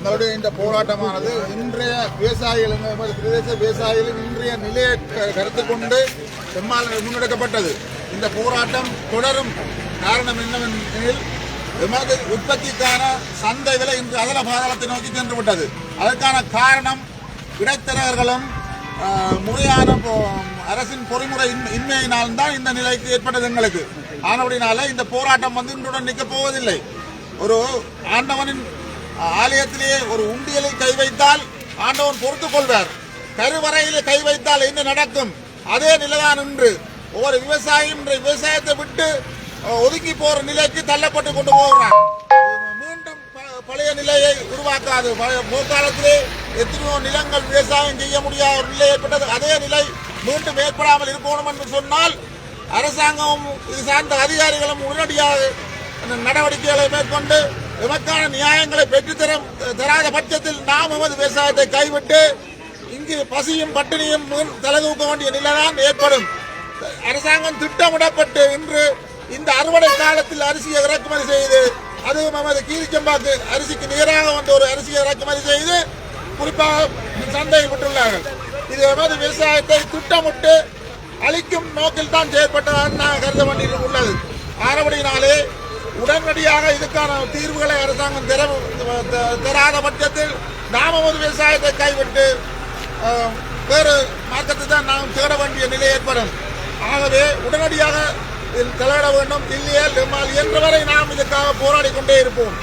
எங்களுடைய இந்த போராட்டமானது இன்றைய விவசாயிகள் பிரதேச விவசாயிகளின் இன்றைய நிலையை கருத்து கொண்டு எம்மால் முன்னெடுக்கப்பட்டது. இந்த போராட்டம் தொடரும். காரணம் என்னவெனில் எமது உற்பத்திக்கான சந்தை விலை இன்று அதல பாதாளத்தை நோக்கி சென்று விட்டது. அதற்கான காரணம் இடைத்தரகர்களும் முறையான அரசின் பொறிமுறை இன்மையினால்தான் இந்த நிலைக்கு ஏற்பட்டது எங்களுக்கு. ஆனபடினால இந்த போராட்டம் இன்றுடன் நிற்கப் போவதில்லை. ஒரு ஆண்டவனின் ஆலயத்திலேயே ஒரு உண்டியலில் கை வைத்தால் ஆண்டவன் பொறுத்துக் கொள்வார். கருவறையிலே கை வைத்தால் என்ன நடக்கும்? அதே நிலைதான் இன்று. ஒவ்வொரு விவசாயியும் விவசாயத்தை விட்டு ஒதுங்கி போற நிலைக்கு தள்ளப்பட்டு கொண்டு போகிறார். மீண்டும் பழைய நிலையை உருவாக்காது. போர்க்காலத்திலே எத்தனையோ நிலங்கள் விவசாயம் செய்ய முடியாத ஒரு நிலை ஏற்பட்டது. அதே நிலை மீண்டும் ஏற்படாமல் இருக்கணும் என்று சொன்னால் அரசாங்கமும் இது சார்ந்த அதிகாரிகளும் உடனடியாக நடவடிக்கைகளை மேற்கொண்டு எமக்கான நியாயங்களை பெற்றுத்தராத பட்சத்தில் நாம் எமது விவசாயத்தை கைவிட்டு இங்கு பசியும் பட்டினியும் தலைதூக்க வேண்டிய நிலைதான் ஏற்படும். அரசாங்கம் திட்டமிடப்பட்டு இன்று இந்த அறுவடை காலத்தில் அரிசியை இறக்குமதி செய்து, அதுவும் நமது கீரிச்சம்பாக்கு அரிசிக்கு நிகராக வந்த ஒரு அரிசியை இறக்குமதி செய்து குறிப்பாக சந்தையில் விட்டுள்ளார்கள். இது எமது விவசாயத்தை திட்டமிட்டு அளிக்கும் நோக்கில் தான் செயற்பட்டதாக நான் கருத வேண்டியுள்ளது. ஆனபடியினாலே உடனடியாக இதுக்கான தீர்வுகளை அரசாங்கம் தராத பட்சத்தில் நாம் ஒரு விவசாயத்தை கைவிட்டு வேறு மார்க்கத்தை தான் நாம் தேட வேண்டிய நிலை ஏற்படும். ஆகவே உடனடியாக இதில் தலையிட வேண்டும். இல்லையால் நம்மால் இயன்றவரை நாம் இதற்காக போராடி கொண்டே இருப்போம்.